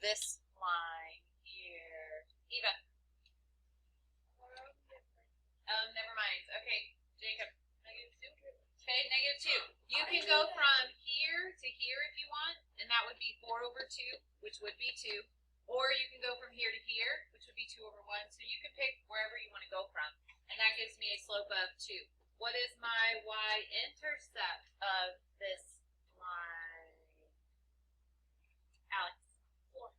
this line here. Eva. Never mind. Okay, Jacob. -2. Okay, -2. You can go from here to here if you want, and that would be 4/2, which would be 2. Or you can go from here to here, which would be 2/1. So you can pick wherever you want to go from. And that gives me a slope of 2. What is my y-intercept of this line? Alex? 4.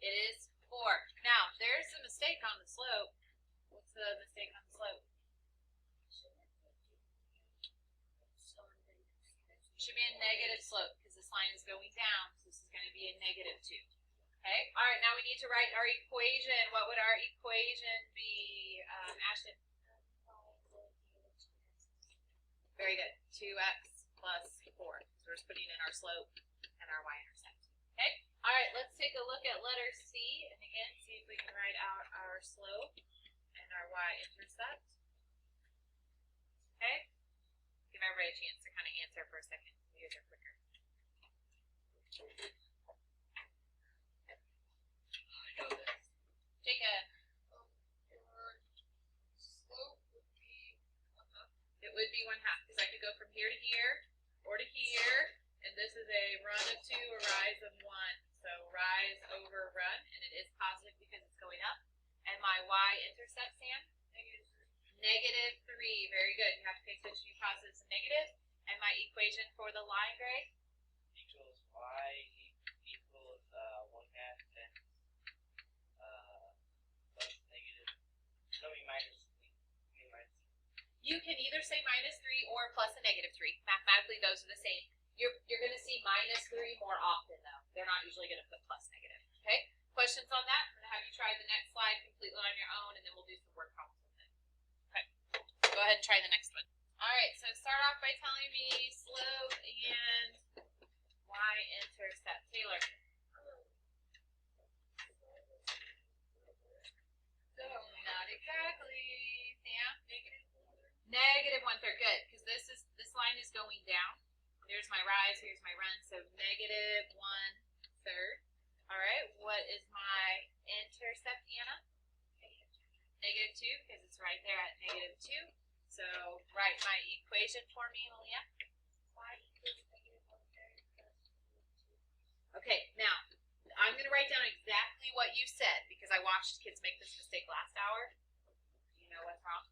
It is 4. Now, there's a mistake on the slope. What's the mistake on the slope? It should be a negative slope because this line is going down. So this is going to be a -2. Okay. All right. Now we need to write our equation. What would our equation be, Ashton? Very good. 2x plus 4. So we're just putting in our slope and our y-intercept. Okay. All right. Let's take a look at letter C, and again, see if we can write out our slope and our y-intercept. Okay. Give everybody a chance to kind of answer for a second. You guys are quicker. Jacob. Slope would be 1/2. It would be 1/2 because I could go from here to here or to here, and this is a run of 2, a rise of 1. So rise over run, and it is positive because it's going up. And my y-intercept, Sam? -3. Very good. You have to pay attention to positives and negatives. And my equation for the line, Greg? Equals y equals 1/2 times plus negative. No, minus 3. You can either say -3 or plus a -3. Mathematically, those are the same. You're going to see -3 more often, though. They're not usually going to put plus negative. Okay? Questions on that? I'm going to have you try the next slide completely on your own, and then we'll do some word problems with it. Okay. Go ahead and try the next one. All right, so start off by telling me slope and y-intercept. Taylor. Not exactly. Sam? -1/3. Good, because this line is going down. There's my rise, here's my run, so -1/3. All right, what is my intercept, Anna? -2, because it's right there at -2. So write my equation for me, Malia. Y equals -1/3 plus 2. Okay, now I'm going to write down exactly what you said because I watched kids make this mistake last hour. Do you know what's wrong?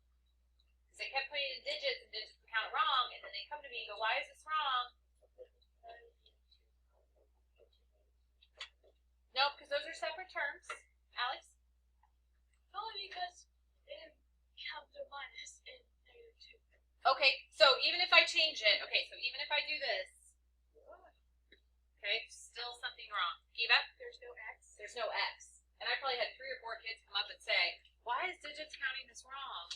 Because they kept putting in digits and digits would count wrong, and then they come to me and go, "Why is this wrong?" No, because those are separate terms. Alex? Only because they didn't count the minus in -2. Okay, so even if I change it, okay, so even if I do this, okay, still something wrong. Eva? There's no x. There's no x. And I probably had 3 or 4 kids come up and say, "Why is digits counting this wrong?"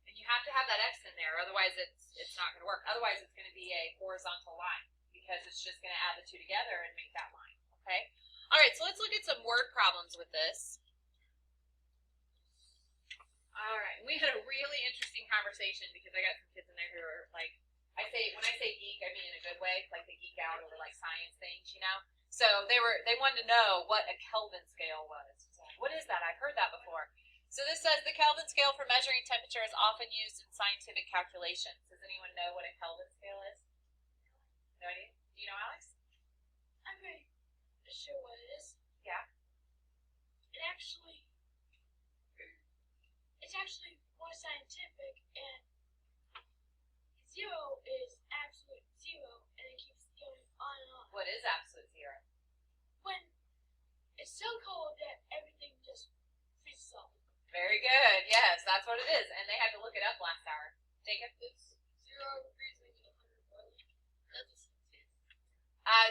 And you have to have that x in there, otherwise it's not going to work. Otherwise it's going to be a horizontal line because it's just going to add the 2 together and make that line, okay? All right, so let's look at some word problems with this. All right, we had a really interesting conversation because I got some kids in there who are like, when I say geek, I mean in a good way, like they geek out over like science things, you know? So they wanted to know what a Kelvin scale was. What is that? I've heard that before. So this says the Kelvin scale for measuring temperature is often used in scientific calculations. Does anyone know what a Kelvin scale is? No idea? Do you know, Alex? I'm pretty sure what it is. Yeah. It's actually more scientific, and 0 is absolute 0, and it keeps going on and on. What is absolute 0? When it's so cold that everything just freezes off. Very good. Yes, that's what it is. And they had to look it up last hour. Jacob? It's 0 freezing to 100 boiling.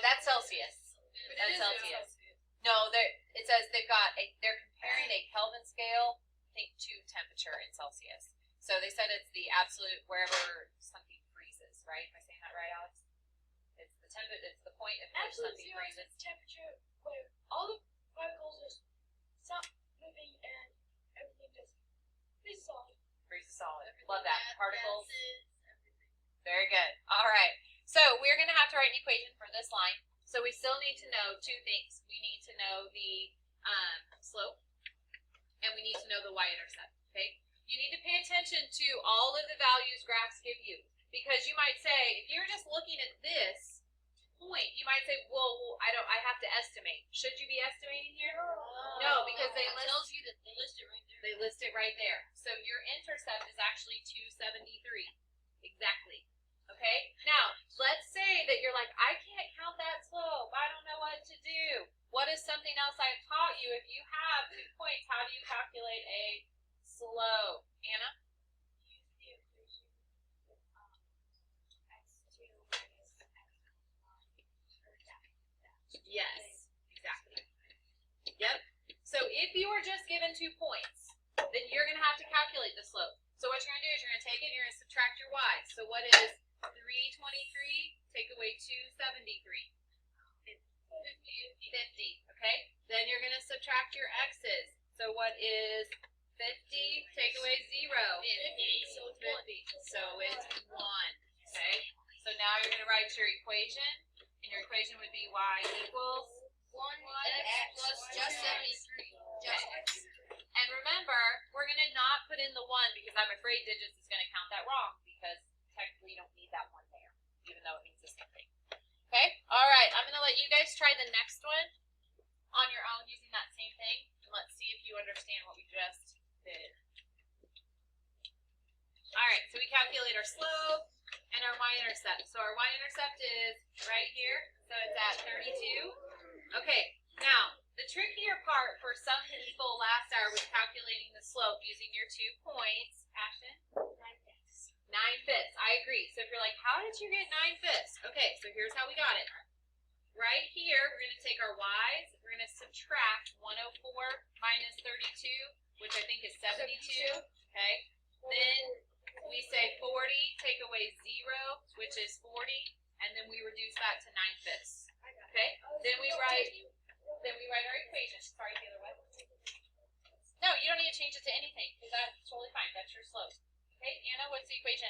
That's Celsius. That's Celsius. No, it says they're comparing a Kelvin scale, I think, to temperature in Celsius. So they said it's the absolute wherever something freezes, right? Am I saying that right, Alex? It's the point at which Absolute something 0 freezes. is temperature where all the particles just stop moving and everything just freezes solid. Freezes solid. Love that. Particles. Gases, everything. Very good. All right. So we're going to have to write an equation for this line. So we still need to know two things. We need to know the slope, and we need to know the y-intercept, okay? You need to pay attention to all of the values graphs give you, because you might say, if you're just looking at this point, you might say, well, I have to estimate. Should you be estimating here? No, because they tells you that they list it right there. They list it right there. So your intercept is actually 273. Exactly. Okay? Now, let's say that you're like, I can't count that slope. I don't know what to do. What is something else I've taught you? If you have 2 points, how do you calculate a slope? Anna? Use the equation x2 minus x1. Yes, exactly. Yep. So if you were just given 2 points, then you're going to have to calculate the slope. So what you're going to do is you're going to take it and you're going to subtract your y. So what is 323 take away 273? 50, okay? Then you're going to subtract your x's. So what is 50 take away 0? 50. So it's 50. So it's 1, okay? So now you're going to write your equation, and your equation would be y equals 1x plus just 73. Just x. And remember, we're going to not put in the 1 because I'm afraid digits is going to count that wrong because technically you don't need that 1 there, even though it means the same thing. Okay? All right, I'm going to let you guys try the next one on your own using that same thing. And let's see if you understand what we just did. All right, so we calculate our slope and our y-intercept. So our y-intercept is right here. So it's at 32. Okay, now, the trickier part for some people last hour was calculating the slope using your 2 points. Ashton? 9/5. I agree. So if you're like, how did you get 9/5? Okay, so here's how we got it. Right here, we're going to take our y's. We're going to subtract 104 minus 32, which I think is 72. Okay. Then we say 40, take away 0, which is 40, and then we reduce that to 9/5. Okay. Then we write our equation. Sorry, Taylor, what? No, you don't need to change it to anything because that's totally fine. That's your slope. Okay, Anna, what's the equation?